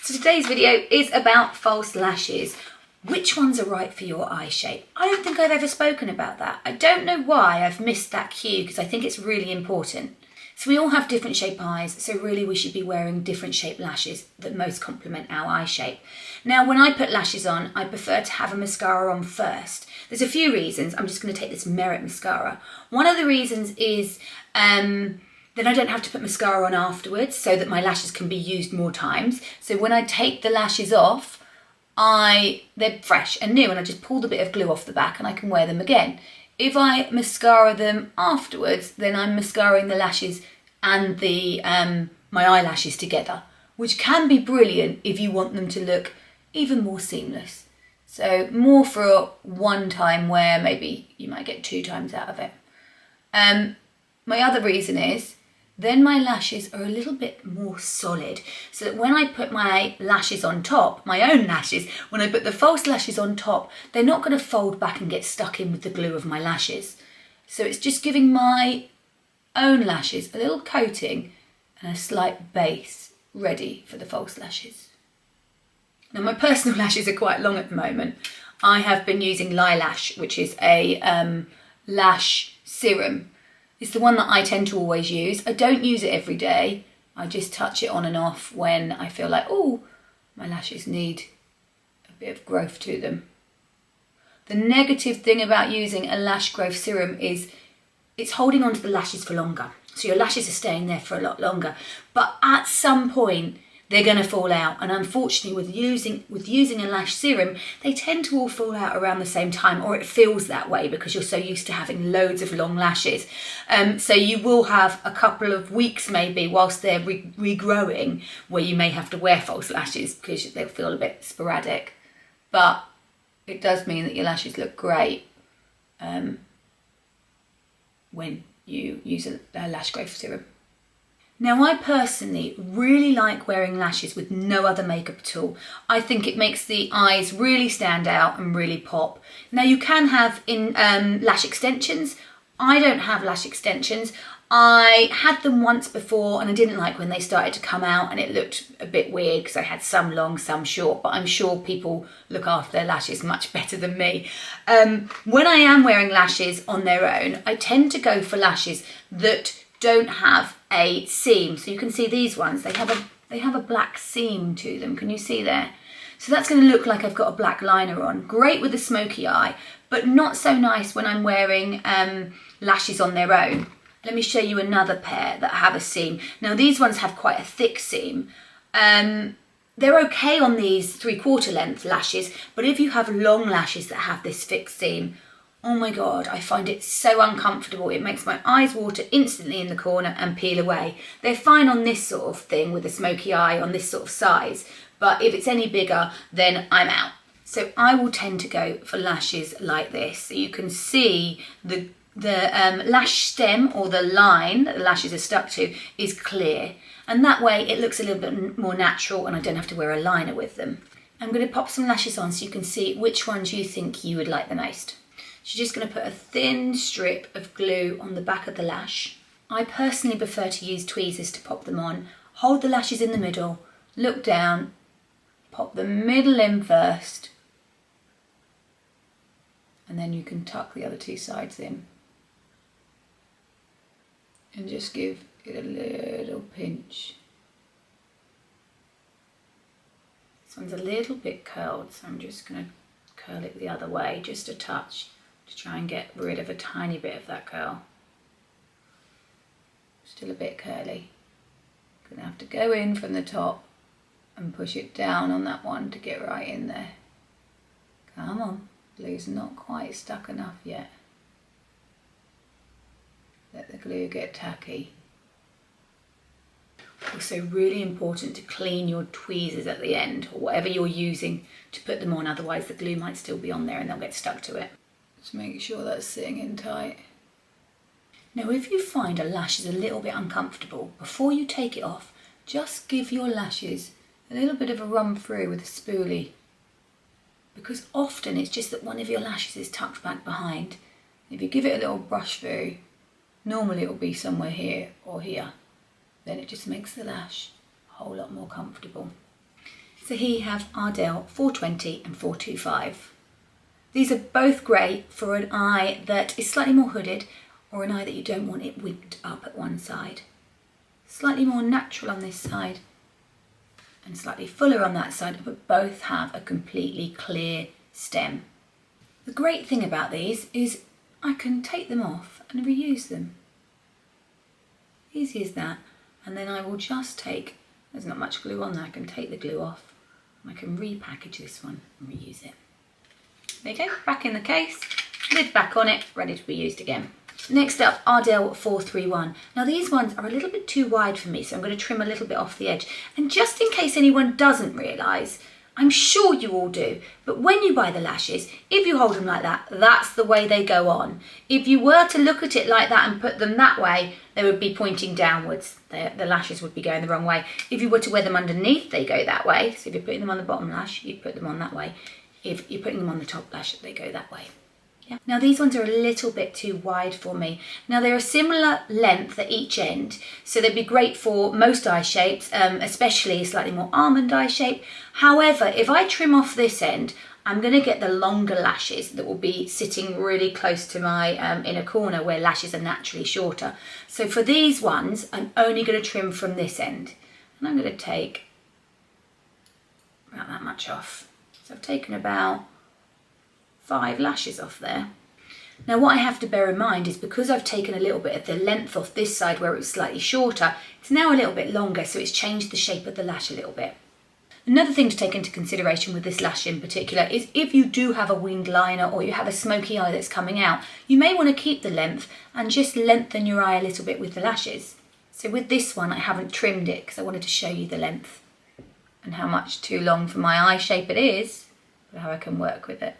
So today's video is about false lashes. Which ones are right for your eye shape? I don't think I've ever spoken about that. I don't know why I've missed that cue because I think it's really important. So we all have different shape eyes, so really we should be wearing different shape lashes that most complement our eye shape. Now when I put lashes on, I prefer to have a mascara on first. There's a few reasons. I'm just going to take this Merit mascara. One of the reasons is then I don't have to put mascara on afterwards so that my lashes can be used more times. So when I take the lashes off, they're fresh and new and I just pull the bit of glue off the back and I can wear them again. If I mascara them afterwards, then I'm mascaring the lashes and my eyelashes together, which can be brilliant if you want them to look even more seamless. So more for a one-time wear, maybe you might get 2 times out of it. My other reason is then my lashes are a little bit more solid, so that when I put my lashes on top, my own lashes, when I put the false lashes on top, they're not going to fold back and get stuck in with the glue of my lashes. So it's just giving my own lashes a little coating and a slight base ready for the false lashes. Now my personal lashes are quite long at the moment. I have been using Lilash, which is a lash serum. It's the one that I tend to always use. I don't use it every day. I just touch it on and off when I feel like, oh, my lashes need a bit of growth to them. The negative thing about using a lash growth serum is it's holding onto the lashes for longer. So your lashes are staying there for a lot longer. But at some point, they're going to fall out, and unfortunately with using a lash serum, they tend to all fall out around the same time, or it feels that way because you're so used to having loads of long lashes. So you will have a couple of weeks maybe whilst they're regrowing where you may have to wear false lashes because they'll feel a bit sporadic, but it does mean that your lashes look great when you use a lash growth serum. Now I personally really like wearing lashes with no other makeup at all. I think it makes the eyes really stand out and really pop. Now you can have lash extensions. I don't have lash extensions. I had them once before and I didn't like when they started to come out and it looked a bit weird because I had some long, some short, but I'm sure people look after their lashes much better than me. When I am wearing lashes on their own, I tend to go for lashes that don't have a seam. So you can see these ones, they have a black seam to them. Can you see there? So that's going to look like I've got a black liner on. Great with a smoky eye, but not so nice when I'm wearing lashes on their own. Let me show you another pair that have a seam. Now these ones have quite a thick seam. They're okay on these 3/4 length lashes, but if you have long lashes that have this thick seam, oh my God, I find it so uncomfortable. It makes my eyes water instantly in the corner and peel away. They're fine on this sort of thing with a smoky eye on this sort of size, but if it's any bigger, then I'm out. So I will tend to go for lashes like this. So you can see the lash stem, or the line that the lashes are stuck to, is clear. And that way it looks a little bit more natural and I don't have to wear a liner with them. I'm going to pop some lashes on so you can see which ones you think you would like the most. So you're just going to put a thin strip of glue on the back of the lash. I personally prefer to use tweezers to pop them on. Hold the lashes in the middle, look down, pop the middle in first, and then you can tuck the other 2 sides in. And just give it a little pinch. This one's a little bit curled, so I'm just going to curl it the other way, just a touch, to try and get rid of a tiny bit of that curl. Still a bit curly. Gonna have to go in from the top and push it down on that one to get right in there. Come on, glue's not quite stuck enough yet. Let the glue get tacky. Also really important to clean your tweezers at the end, or whatever you're using to put them on, otherwise the glue might still be on there and they'll get stuck to it. Just make sure that's sitting in tight. Now if you find a lash is a little bit uncomfortable, before you take it off, just give your lashes a little bit of a run through with a spoolie. Because often it's just that one of your lashes is tucked back behind. If you give it a little brush through, normally it will be somewhere here or here. Then it just makes the lash a whole lot more comfortable. So here you have Ardell 420 and 425. These are both great for an eye that is slightly more hooded or an eye that you don't want it wigged up at one side. Slightly more natural on this side and slightly fuller on that side, but both have a completely clear stem. The great thing about these is I can take them off and reuse them. Easy as that. And then I will just take, there's not much glue on there, I can take the glue off and I can repackage this one and reuse it. There you go, back in the case, lid back on it, ready to be used again. Next up, Ardell 431. Now these ones are a little bit too wide for me, so I'm going to trim a little bit off the edge. And just in case anyone doesn't realise, I'm sure you all do, but when you buy the lashes, if you hold them like that, that's the way they go on. If you were to look at it like that and put them that way, they would be pointing downwards. The lashes would be going the wrong way. If you were to wear them underneath, they go that way. So if you're putting them on the bottom lash, you put them on that way. If you're putting them on the top lash, they go that way. Yeah. Now these ones are a little bit too wide for me. Now they're a similar length at each end, so they'd be great for most eye shapes, especially a slightly more almond eye shape. However, if I trim off this end, I'm going to get the longer lashes that will be sitting really close to my inner corner where lashes are naturally shorter. So for these ones, I'm only going to trim from this end. And I'm going to take about that much off. So I've taken about 5 lashes off there. Now what I have to bear in mind is because I've taken a little bit of the length off this side where it was slightly shorter, it's now a little bit longer, so it's changed the shape of the lash a little bit. Another thing to take into consideration with this lash in particular is if you do have a winged liner or you have a smoky eye that's coming out, you may want to keep the length and just lengthen your eye a little bit with the lashes. So with this one I haven't trimmed it because I wanted to show you the length and how much too long for my eye shape it is, but how I can work with it.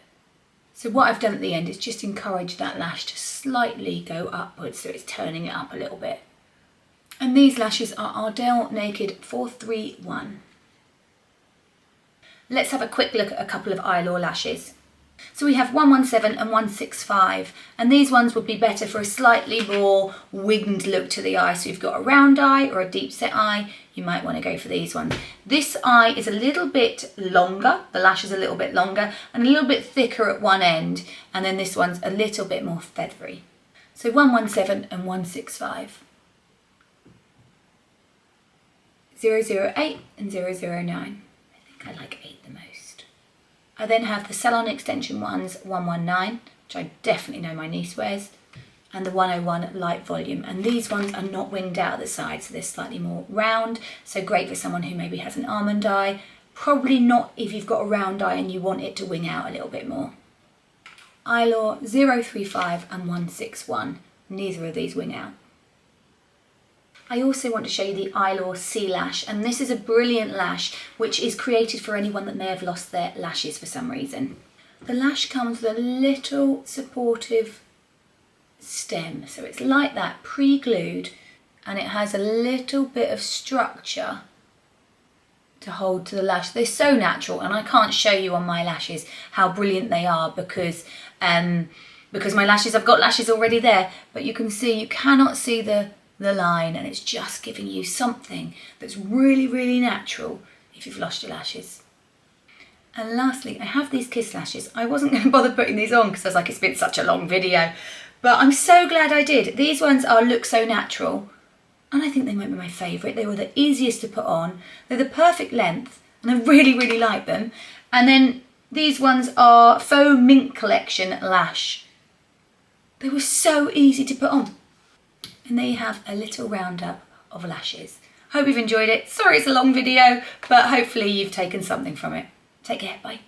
So what I've done at the end is just encourage that lash to slightly go upwards, so it's turning it up a little bit. And these lashes are Ardell Naked 431. Let's have a quick look at a couple of Eylure lashes. So we have 117 and 165, and these ones would be better for a slightly more winged look to the eye. So you've got a round eye or a deep set eye, you might want to go for these ones. This eye is a little bit longer, the lash is a little bit longer and a little bit thicker at one end, and then this one's a little bit more feathery. So 117 and 165. 008 and 009. I think I like 8 the most. I then have the Salon extension ones, 119, which I definitely know my niece wears, and the 101 light volume. And these ones are not winged out at the side, so they're slightly more round, so great for someone who maybe has an almond eye. Probably not if you've got a round eye and you want it to wing out a little bit more. Eyelure 035 and 161, neither of these wing out. I also want to show you the Eyelure C-Lash, and this is a brilliant lash which is created for anyone that may have lost their lashes for some reason. The lash comes with a little supportive stem, so it's like that, pre-glued, and it has a little bit of structure to hold to the lash. They're so natural, and I can't show you on my lashes how brilliant they are because my lashes, I've got lashes already there, but you can see, you cannot see the line, and it's just giving you something that's really, really natural if you've lost your lashes. And lastly, I have these kiss lashes. I wasn't going to bother putting these on because I was like, it's been such a long video, but I'm so glad I did. These ones look so natural, and I think they might be my favourite. They were the easiest to put on. They're the perfect length, and I really, really like them. And then these ones are Faux Mink Collection Lash. They were so easy to put on. And there you have a little roundup of lashes. Hope you've enjoyed it. Sorry it's a long video, but hopefully you've taken something from it. Take care, bye.